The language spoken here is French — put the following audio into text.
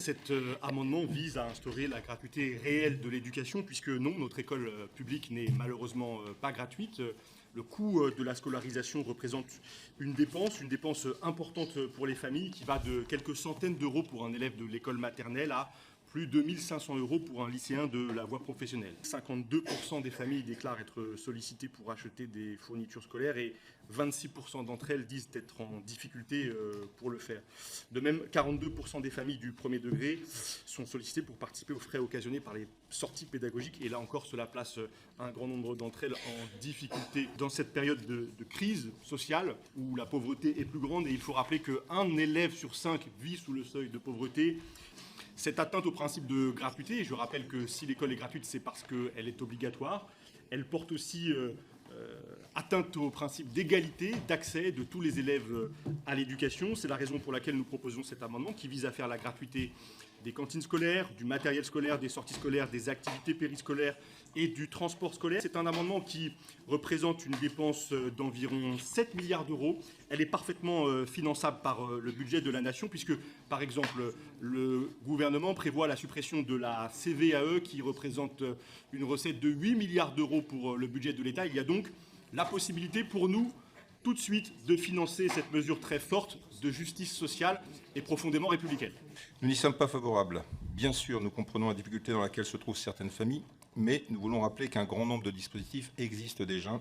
Cet amendement vise à instaurer la gratuité réelle de l'éducation, puisque non, notre école publique n'est malheureusement pas gratuite. Le coût de la scolarisation représente une dépense importante pour les familles, qui va de quelques centaines d'euros pour un élève de l'école maternelle à plus de 1 500 euros pour un lycéen de la voie professionnelle. 52% des familles déclarent être sollicitées pour acheter des fournitures scolaires et 26% d'entre elles disent être en difficulté pour le faire. De même, 42% des familles du premier degré sont sollicitées pour participer aux frais occasionnés par les sorties pédagogiques. Et là encore, cela place un grand nombre d'entre elles en difficulté. Dans cette période de crise sociale où la pauvreté est plus grande, et il faut rappeler qu'un élève sur 5 vit sous le seuil de pauvreté, cette atteinte au principe de gratuité, et je rappelle que si l'école est gratuite, c'est parce qu'elle est obligatoire, elle porte aussi atteinte au principe d'égalité, d'accès de tous les élèves à l'éducation. C'est la raison pour laquelle nous proposons cet amendement qui vise à faire la gratuité des cantines scolaires, du matériel scolaire, des sorties scolaires, des activités périscolaires et du transport scolaire. C'est un amendement qui représente une dépense d'environ 7 milliards d'euros. Elle est parfaitement finançable par le budget de la nation puisque, par exemple, le gouvernement prévoit la suppression de la CVAE qui représente une recette de 8 milliards d'euros pour le budget de l'État. Il y a donc la possibilité pour nous tout de suite de financer cette mesure très forte de justice sociale et profondément républicaine. Nous n'y sommes pas favorables. Bien sûr, nous comprenons la difficulté dans laquelle se trouvent certaines familles, mais nous voulons rappeler qu'un grand nombre de dispositifs existent déjà